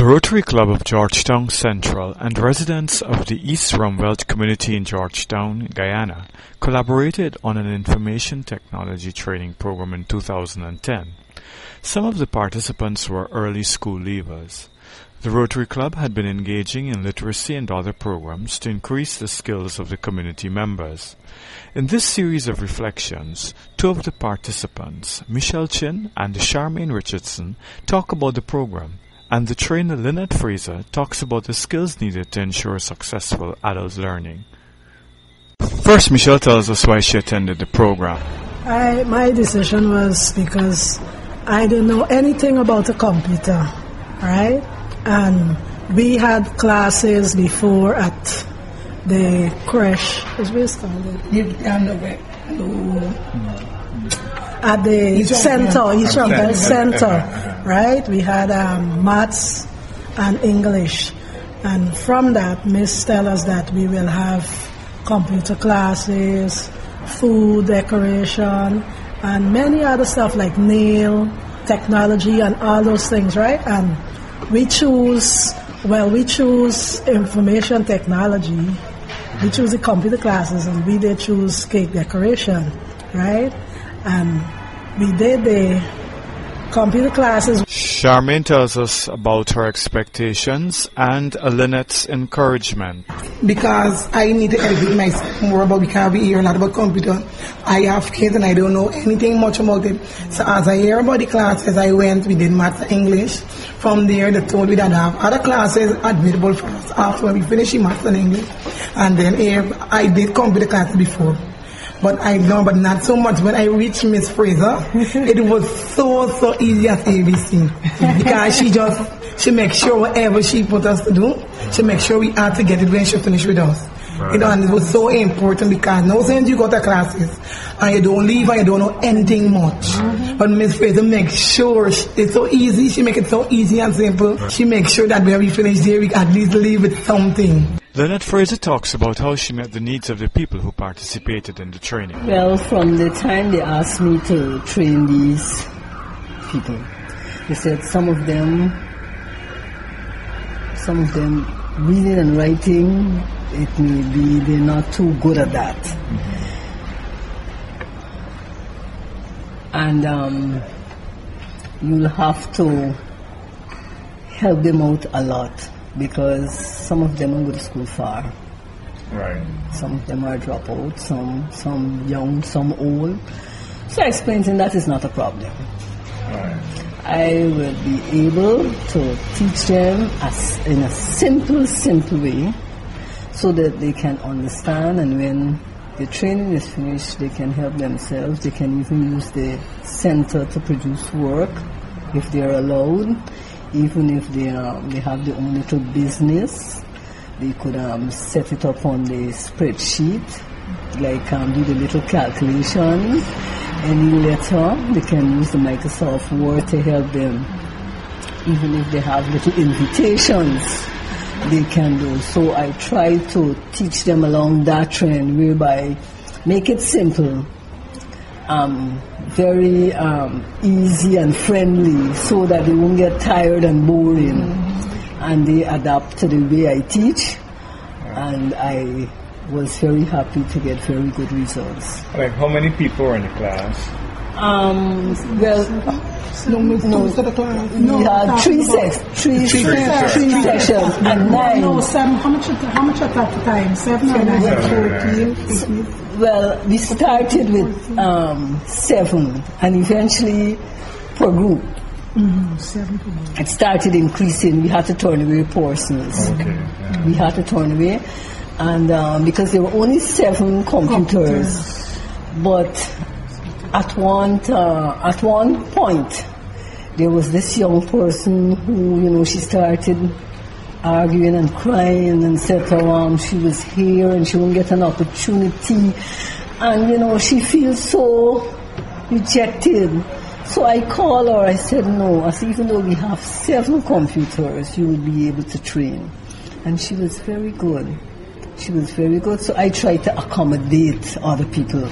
The Rotary Club of Georgetown Central and residents of the East Ruimveldt community in Georgetown, Guyana, collaborated on an information technology training program in 2010. Some of the participants were early school leavers. The Rotary Club had been engaging in literacy and other programs to increase the skills of the community members. In this series of reflections, two of the participants, Richardson and Charmeain Richardson, talk about the program, and the trainer Lynette Fraser talks about the skills needed to ensure successful adult learning. First, Michelle tells us why she attended the program. My decision was because I didn't know anything about a computer, right? And we had classes before at the creche, as we called it. At the center, East Ruimveldt Center, right? We had maths and English. And from that, Miss tell us that we will have computer classes, food decoration, and many other stuff like nail, technology, and all those things, right? And we choose information technology. We choose the computer classes, and we did choose cake decoration, right? And we did the computer classes. Charmeain tells us about her expectations and Lynette's encouragement. Because I need to educate myself more about, because we hear a lot about computer. I have kids and I don't know anything much about it. So as I hear about the classes, I went, we did maths and English. From there, they told me that I have other classes available for us after we finish maths and English. And then here, I did computer classes before. But I know, but not so much. When I reached Miss Fraser, it was so easy as ABC. Because she makes sure whatever she put us to do, she makes sure we had to get it when she finished with us. Right. You know, and it was so important because no sense you go to classes and you don't leave and you don't know anything much. Mm-hmm. But Miss Fraser makes sure it's so easy. She makes it so easy and simple. Right. She makes sure that when we finish there, we at least leave with something. Lynette Fraser talks about how she met the needs of the people who participated in the training. Well, from the time they asked me to train these people, they said some of them reading and writing, it may be they're not too good at that. Mm-hmm. And you'll have to help them out a lot, because some of them don't go to school far. Right. Some of them are dropouts, some young, some old. So I explained to them that is not a problem. Right. I will be able to teach them in a simple way so that they can understand, and when the training is finished, they can help themselves. They can even use the center to produce work if they are allowed. Even if they have their own little business, they could set it up on the spreadsheet, like do the little calculation. Any letter, they can use the Microsoft Word to help them. Even if they have little invitations, they can do. So I try to teach them along that trend, whereby make it simple, very easy and friendly, so that they won't get tired and boring. Mm-hmm. And they adapt to the way I teach, and I was very happy to get very good results. Like, how many people were in the class? We had three sessions and 9. No, 7. How much at that time? 7 or 9? 14. Well, we started with 7, and eventually per group. Mm-hmm. 7 per group. It started increasing. We had to turn away persons. Okay. Yeah. We had to turn away. And because there were only 7 computers, but at one point there was this young person who, she started arguing and crying and said she was here and she won't get an opportunity, and she feels so rejected. So I called her. I said, no, even though we have 7 computers, you will be able to train. And she was very good. So I tried to accommodate other people.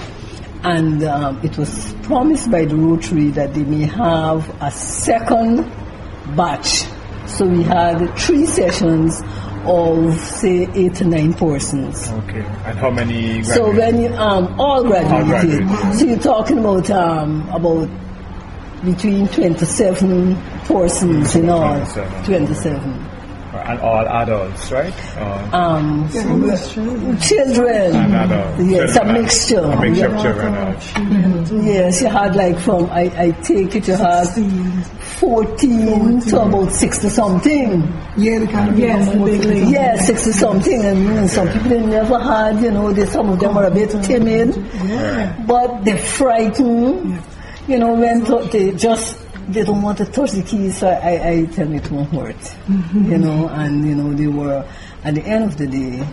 And it was promised by the Rotary that they may have a second batch. So So we had 3 sessions of, say, 8 to 9 persons. Okay. And how many graduated? So when you, all graduated. So you're talking about between 27 persons in all. 27. And all adults, right? Children. And adults. Yes, a mixture. A mixture of children. Yes, you had like from, I take it, you had 14 to about 60 something. Yeah, they kind of Yeah, 60 something. And some people they never had, some of them were a bit timid. Yeah. But they're frightened. When they don't want to touch the keys, so I tell me it won't hurt. And they were, at the end of the day,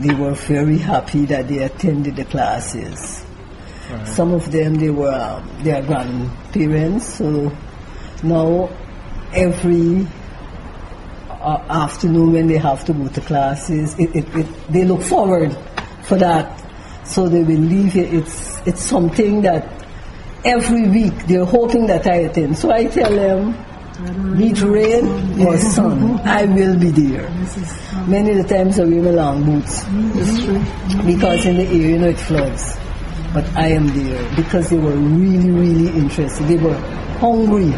they were very happy that they attended the classes. Right. Some of them, they were their grandparents, so now every afternoon when they have to go to classes, they look forward for that. So they will leave it. It's something that every week they're hoping that I attend. So I tell them, be it rain or sun, I will be there. Many of the times I wear my long boots. Because in the area, it floods. But I am there because they were really, really interested. They were hungry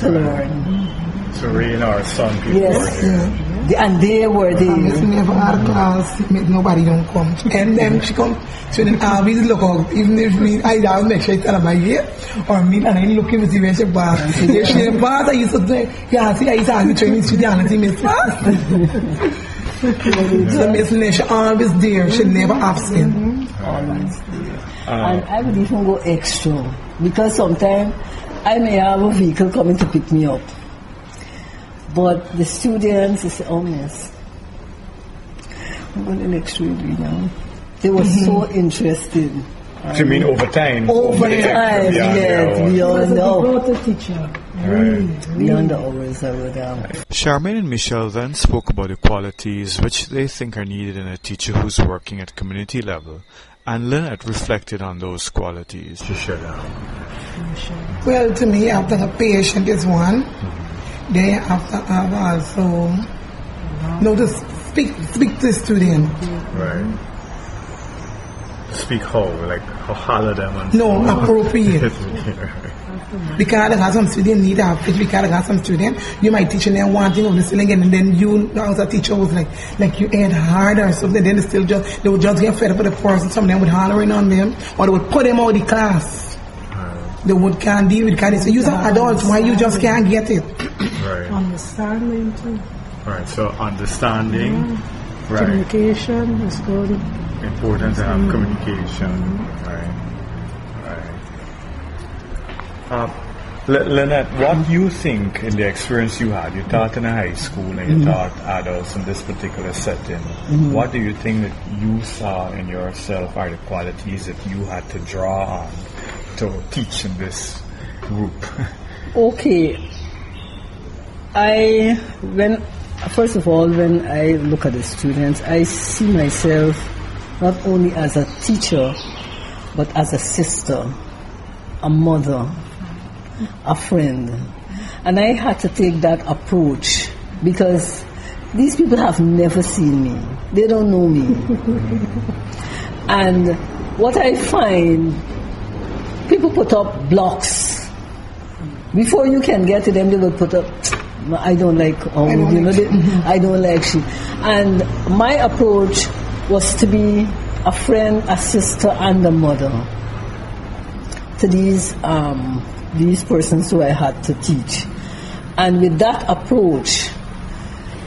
to learn. So rain or sun people were there. And they were there. If we never had a class, nobody don't come. And then she come, so then we look out, even if I don't make sure I tell them I here, or me, and I look in to see when she pass. If she didn't pass, I used to say, I used to have training student, and she missed pass. So Miss Lynette, she always there, she never absent. Always there. And I would even go extra, because sometimes I may have a vehicle coming to pick me up. But the students, they say, oh, miss, I'm going to lecture you now. They were so interested. So you mean over time? Over time, yes. Beyond the hours. Teacher. Beyond the hours, I would Charmeain and Michelle then spoke about the qualities which they think are needed in a teacher who's working at community level. And Lynette reflected on those qualities. To share that. Well, to me, after the patient is one. They have to have also to speak to the student. Right. Speak how? Like how holler them and no, appropriate. Because have some student need a pitch, because have some student you might teach them one thing of the ceiling and then you as a teacher was like you add harder or something, then they would just get fed up with the person, some of them would hollering on them or they would put them out of the class. They would can't deal with it. So you're adults, why you just can't get it? Right. Understanding too. Right. So understanding, right. Communication is good. Important to have communication. Right. Lynette, what do you think in the experience you had? You taught in a high school and you taught adults in this particular setting. What do you think that you saw in yourself are the qualities that you had to draw on to teach in this group? Okay. First of all, when I look at the students, I see myself not only as a teacher, but as a sister, a mother, a friend. And I had to take that approach because these people have never seen me. They don't know me. And what I find, people put up blocks. Before you can get to them, they will put up, I don't like, I don't like she. And my approach was to be a friend, a sister, and a mother to these persons who I had to teach. And with that approach,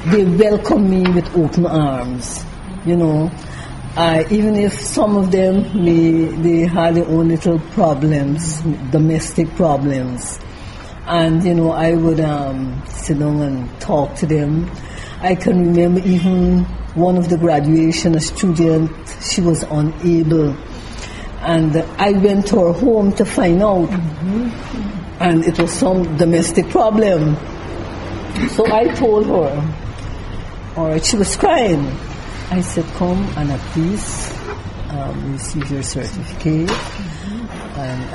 they welcomed me with open arms, even if some of them they had their own little problems, domestic problems. And, I would sit down and talk to them. I can remember even one of the graduation, a student, she was unable. And I went to her home to find out. And it was some domestic problem. So I told her, all right, she was crying. I said, come and please receive your certificate.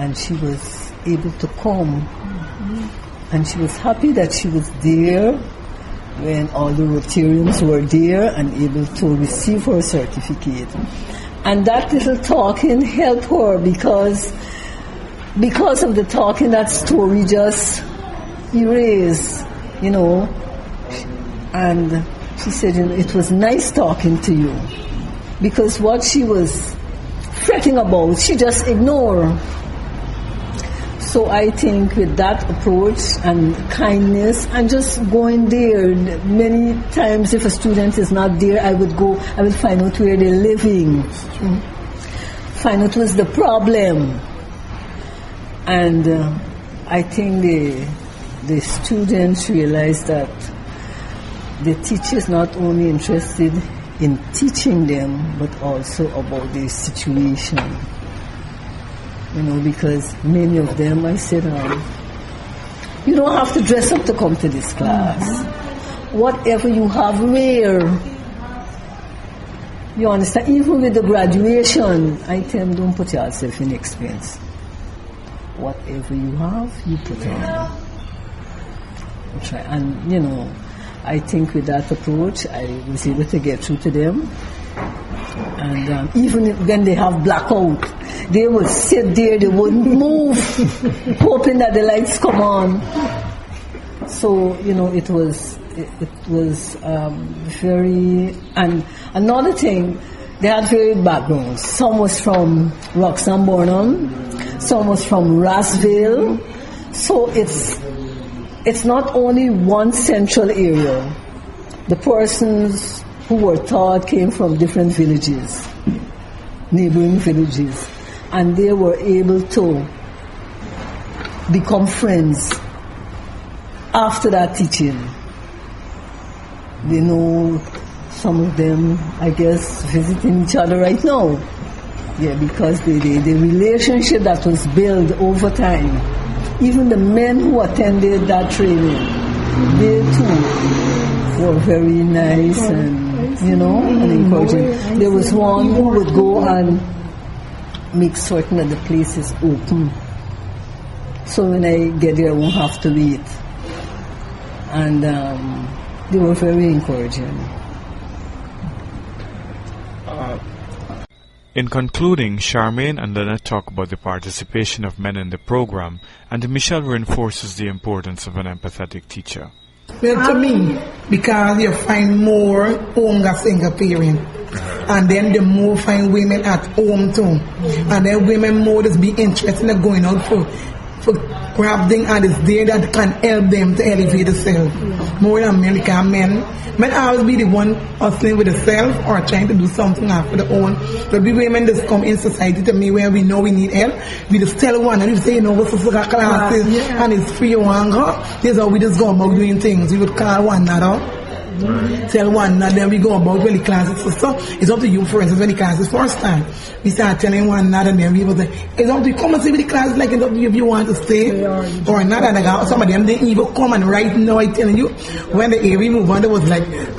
And she was able to come. And she was happy that she was there when all the Rotarians were there and able to receive her certificate. And that little talking helped her because of the talking, that story just erased, And she said, it was nice talking to you. Because what she was fretting about, she just ignored. So I think with that approach and kindness and just going there, many times if a student is not there, I would find out where they're living, find out what's the problem. And I think the students realize that the teacher is not only interested in teaching them, but also about their situation. Because many of them, I said, you don't have to dress up to come to this class. Whatever you have, wear. You understand? Even with the graduation, I tell them, don't put yourself in expense. Whatever you have, you put on. And, I think with that approach, I was able to get through to them. And even when they have blackout, they would sit there, they wouldn't move, hoping that the lights come on. So, it was very, and another thing, they had varied backgrounds. Some was from Roxham Burnham, some was from Rossville. So it's not only one central area. The persons who were taught came from different villages, neighboring villages, and they were able to become friends after that teaching. They know some of them, I guess, visiting each other right now. Yeah, because the relationship that was built over time, even the men who attended that training, they too were very nice and and encouraging. There was one who would go and make certain that the place is open. So when I get there, I won't have to wait. And they were very encouraging. In concluding, Charmeain and Lynette talk about the participation of men in the program, and Michelle reinforces the importance of an empathetic teacher. Well, to me, because you find more younger single parents, and then the more find women at home too, and then women more just be interested in going out for grabbing, and it's there that can help them to elevate themselves more than men. Because men always be the one hustling with themselves or trying to do something after their own. But we women just come in society to me where we know we need help. We just tell one and we say, what's the classes and it's free one go. This is how we just go about doing things. We would call one another. Tell one another, then we go about when the classes. So it's up to you, for instance, when the class is first time. We start telling one another, and then we will say, it's up to you, come and see with the class, like it's up to you if you want to stay or not. And some of them didn't even come, and right now I'm telling you, when the area move on, they was like, look,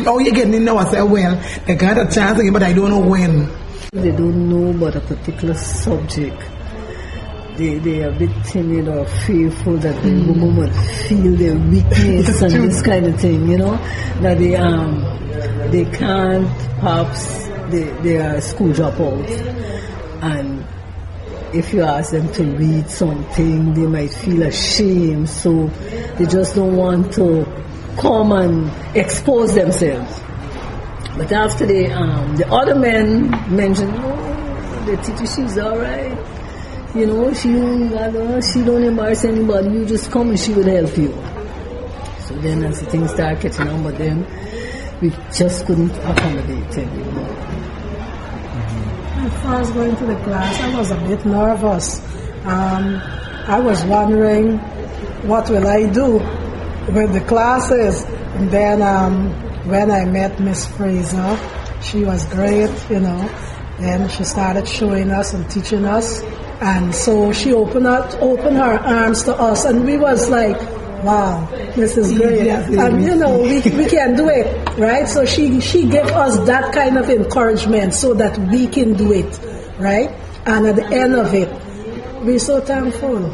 how you getting in now? I said, well, they got a chance again, but I don't know when. They don't know about a particular subject. They are a bit timid or fearful that the woman would feel their weakness and this kind of thing, that they can't, perhaps they are school dropouts, and if you ask them to read something, they might feel ashamed, so they just don't want to come and expose themselves. But after the other men mentioned, the teacher, she's all right. She don't embarrass anybody. You just come and she will help you. So then as the things start catching on with them, we just couldn't accommodate them. As I was going to the class, I was a bit nervous. I was wondering, what will I do with the classes? And then when I met Miss Fraser, she was great, Then she started showing us and teaching us. And so she opened her arms to us, and we was like, wow, this is great. And we can do it, right? So she gave us that kind of encouragement so that we can do it, right? And at the end of it, we're so thankful.